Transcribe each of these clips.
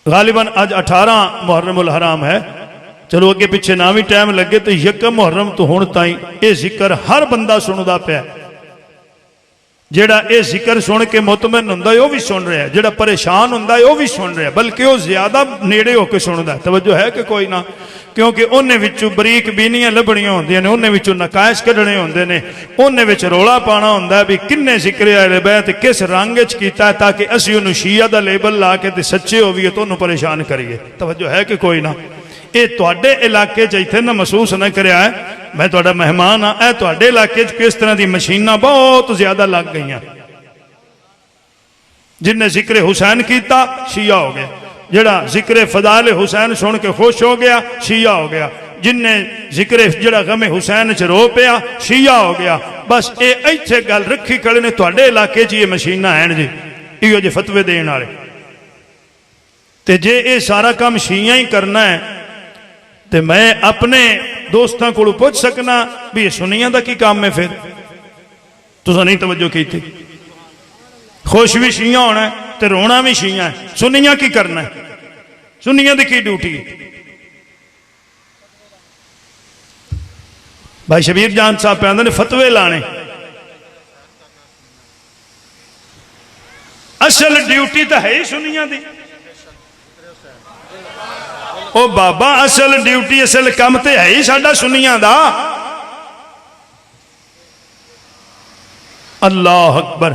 गालिबन अज 18 मुहर्रम उल हराम है। चलो अगे पिछे ना भी टाइम लगे तो यकम मुहर्रम तो हुण ताईं ये जिक्र हर बंदा सुनदा पिया। जेड़ा ये जिक्र सुन के मुतमइन हुंदा है वह भी सुन रहा है, जेड़ा परेशान हुंदा है वह भी सुन रहा है, बल्कि वह ज्यादा नेड़े होकर सुनता है। तवज्जो है कि कोई ना, क्योंकि उन्हें विचों बरीक बीनियां लभणियां होंदियां ने, उन्हें विचों नकायश कढने होंदे ने, उन्हें विच रौला पाना होंदा है भी किन्ने जिक्र अहले बैत किस रंग च कीता है, ताकि असीं उहनूं शिया दा लेबल ला के ते सच्चे होवीए तो उहनूं परेशान करिए। तवज्जो है कि कोई ना। ये तुहाडे इलाके च इत्थे ना महसूस न करिया है, मैं तुहाडा मेहमान हाँ, ए तुहाडे इलाके च किस तरह दी मशीनां बहुत ज्यादा लग गईयां। जिन्हें जिक्र हुसैन किया शिया हो गया, जड़ा जिक्र फजाल हुसैन सुन के खुश हो गया शिया हो गया, जिन्हें जिक्र जड़ा गमे हुसैन च रो पिया शिया हो गया। बस ये इत्थे गल रखी खड़े ने, तुहाडे इलाके च ये मशीनां हैं जी, इहो जे फतवे देण वाले। ते जे ये सारा काम शिया ही करना है तो मैं अपने दोस्तों को पूछ सकना भी ये सुनिया का की काम है। फिर तुसां नहीं तवज्जो की थी। खुश भी शिया होना है तो रोना भी शिया है, सुनिया की करना है, सुनिया की ड्यूटी है। भाई शबीर जान साहब पे आंदे ने फतवे लाने, असल ड्यूटी तो है ही सुनिया दी। ओ बाबा असल ड्यूटी असल काम तो है ही साडा सुनिया दा। अल्लाह अकबर।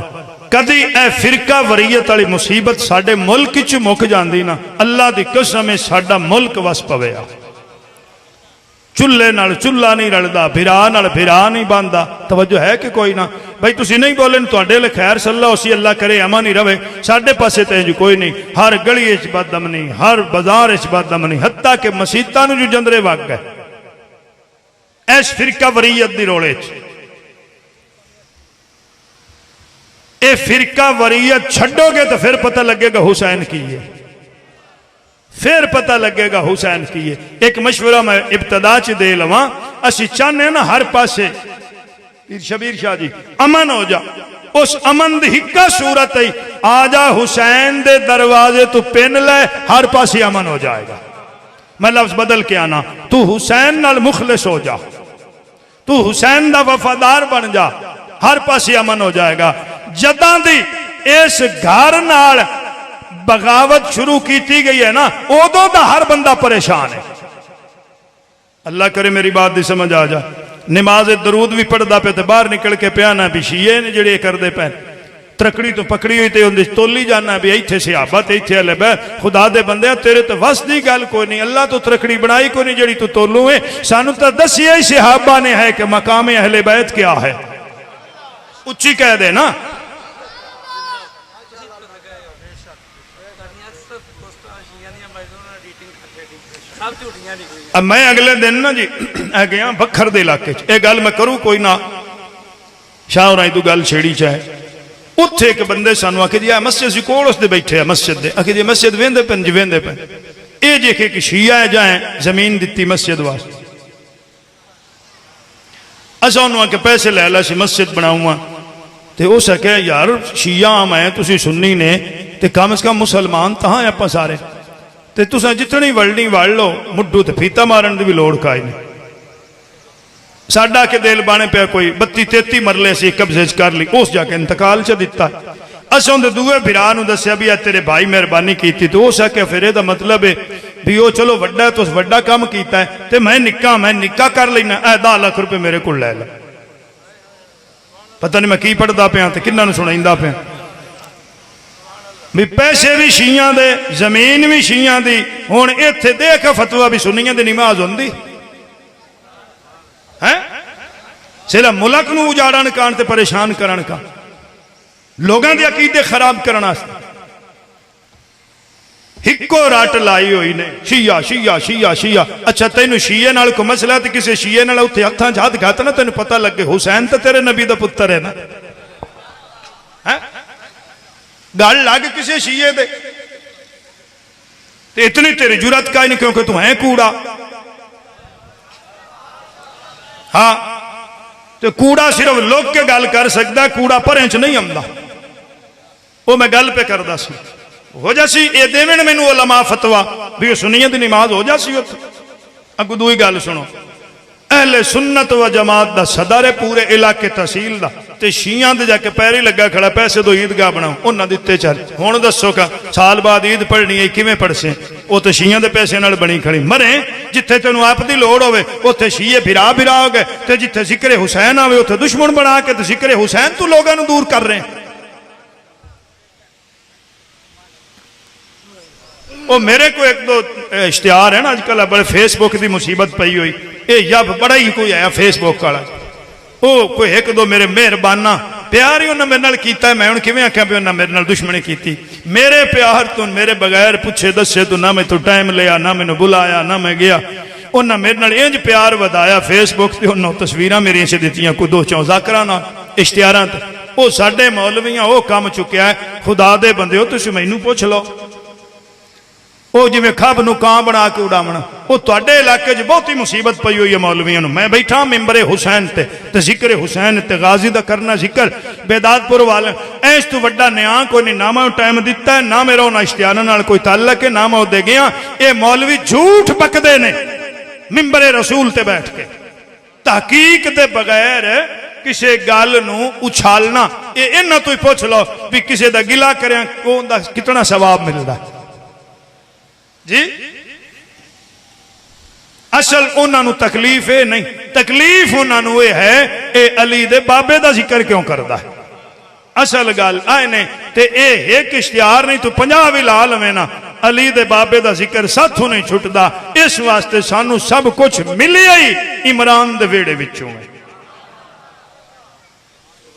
कदी ए फिरका वरीयत वाली मुसीबत साडे मुल्क च मुक जाती ना, अल्लाह की कसम साडा मुल्क वस पवे। चुल्हे नाल चुल्हा नहीं रलदा, भिरा नाल भिरा नहीं बनता। तवज्जो है कि कोई ना। भाई तुसी नहीं बोले तुहाडे ले खैर सल्ला उसी, अल्लाह करे अमन ही रवे। साडे पासे तो इंज कोई नहीं, हर गली च बदअमनी, हर बाजार च बदअमनी, हत्ता के मसीतां नूं जो जंदरे वग गए इस फिरका वरीयत दी रोले च। ये फिरका वरीयत छड्डोगे तो फिर पता लगेगा हुसैन की है, फिर पता लगेगा हुसैन की है। एक मशवरा मैं इब्तदा च दे लवां, असी चाहते ना हर पासे शबीर शाह जी अमन हो जा, उस अमन दी हिक्का सूरत ही आ जा हुसैन दे दरवाजे तू पिन ले, हर पासे अमन हो जाएगा। मैं लफ्ज बदल के आना, तू हुसैन नाल मुखलिस हो जा, तू हुसैन दा वफादार बन जा, हर पासे अमन हो जाएगा। जदां दी इस घर नाल बगावत शुरू की गई है ना, उदों दा हर बंदा परेशान है। अल्लाह करे मेरी बात दी समझ आ जा। नमाज दरूद भी पढ़दा पे तो बाहर निकल के पिया ना भी शीए ने जेड़े करदे पे, तरकड़ी तो पकड़ी हुई तो उन्हें तोली जाना भी इत्थे सिहाबा ते इत्थे अले बह। खुदा दे बंदे तेरे तो वस दी गल कोई नहीं, अल्लाह तो तरकड़ी बनाई कोई नहीं जेड़ी तू तोलू है। सानू तो दसिया ही सिहाबा ने है कि मकाम अहले बैत क्या है, उच्ची कह दे ना। अब मैं अगले दिन ना जी गया बखर के इलाके ये गल मैं करूँ कोई ना, शाह होरां तू गल छेड़ी चाहे। उत्थे एक बंदे सानू आखे जी मस्जिद सी कोल उसदे बैठे मस्जिद दे, आखे जी मस्जिद वेंदे पे जी वेंदे पे, ये जे कि शिया है जाए जमीन दी मस्जिद वास्ते। असा उन्होंने आके पैसे लै ला सी मस्जिद बनाऊँ, तो उस आख्या यार शिया मैं तुसी सुन्नी ने ते कम से कम मुसलमान तो हाँ आप सारे, तो तुसा जितनी वलनी वल लो, मुड्डू तो फीता मारन की भी लोड़ काई नहीं। साडा के दिल बाने पे कोई 32-33 मरले से कब्जे च कर ली, उस जाके इंतकाल च दिता। अस उन्हें दूए भिरा दसिया भी तेरे भाई मेहरबानी की, तो उस आख्या फिर यह मतलब है भी वो चलो वड्डा तो वड्डा काम किया है, तो मैं निक्का कर लेना, 10 लाख रुपये मेरे को लै ला। पता नहीं मैं की पढ़ता पाया तो किन्ना सुनाईंदा पाया भी पैसे भी शिया दे, जमीन भी शिया दी। हुण इत्थे देख फतवा भी सुनिया दी नमाज होंदी है, सिर्फ मुल्क नूं उजाड़न कान ते परेशान करन का, लोगों के अकीदे खराब करना। हिको रट लाई हुई ने शिया शिया शिया शिया। अच्छा तेन शीए नाल कोई मसला तो किसी शीए नाल उत्थे हत्थां च हत्थ घात ना, तेन पता लगे हुसैन तो तेरे नबी दा पुत्र है ना, है गल लग किसी शीए दे ते इतनी तेरी जुरत का ही नहीं, क्योंकि तू है कूड़ा। हाँ तो कूड़ा सिर्फ लोग के गल कर सकता, कूड़ा परे च नहीं आंदा। वो मैं गल पे करदा सी, हो जासी ये देवन मैनू उलमा फतवा भी सुन्नियत दी नमाज हो जासी उत्थे। अगू दूई गल सुनो, अहले सुन्नत व जमात दा सदर है पूरे इलाके तहसील दा, ते शियां दे जाके पैरी लगा खड़ा पैसे दो ईदगाह बनाओ, उन्हां दिते चल। हुण दसो का साल बाद ईद पढ़नी है किवें पढ़से? वो तो शियां दे पैसे नाल बनी खड़ी। मरे जिथे तेनू आप दी लोड़ होवे उत्थे शीए फिरा हो गए, ते जिथे जिक्रे हुसैन आवे उत्थे दुश्मन बना के ते जिक्रे हुसैन तू लोगों नू दूर कर रहे हैं। वो मेरे को एक दो इश्तिहार है ना अजकल बड़े फेसबुक की मुसीबत पई हुई, ये जब बड़ा ही कोई आया फेसबुक वाला, वो कोई एक दो मेरे मेहरबाना प्यार ही उन्हें मेरे नाल कीता। मैं हुण किवें आख्या भी उन्हें मेरे नाल दुश्मनी कीती? मेरे प्यार तो मेरे बगैर पुछे दसे तो ना मैं तो टाइम लिया, ना मैनू बुलाया, ना मैं गया। उन्हें मेरे नाल इंज प्यार वधाया फेसबुक से, उन्होंने तस्वीरां मेरियां च दित्तियां कोई दो चौ ज़ाकरां नाल इश्तिहारां ते। वो साडे मौलवियां वो काम चुक्या है, खुदा दे बंदे तुसीं मैनू पुछ लो। वो जिवें खब नूं कां बना के उड़ावना, वो तुहाडे इलाके च बहुत ही मुसीबत पई हुई है मौलवियों नूं। मैं बैठा मिंबरे हुसैन ते जिक्र हुसैन ते गाजी दा करना जिक्र बेदातपुर वाले, इस तो वड्डा न्याय कोई नहीं। ना मैं टाइम दिता है, ना मेरा उन्हां इश्तिहारां नाल कोई ताल्लुक है, ना मैं दे गया। ये मौलवी झूठ बकदे ने मिंबरे रसूल ते बैठ के, तहकीक दे बगैर किसी गल नूं उछालना। ये इन्हां तो ही पुछ लो भी किसी दा गिला करें उहदा कितना सवाब मिलदा जी। असल उन्होंने तकलीफ है नहीं, तकलीफ उन्होंने ये है ये अली दे बाबे का जिक्र क्यों करता है। असल गल आए ने ते एक इश्तिहार नहीं तो 50 भी ला लवे ना, अली दे बाबे का जिक्र साथों नहीं छुटता। इस वास्ते सानू सब कुछ मिलिया ही इमरान दे वेड़े विचों है।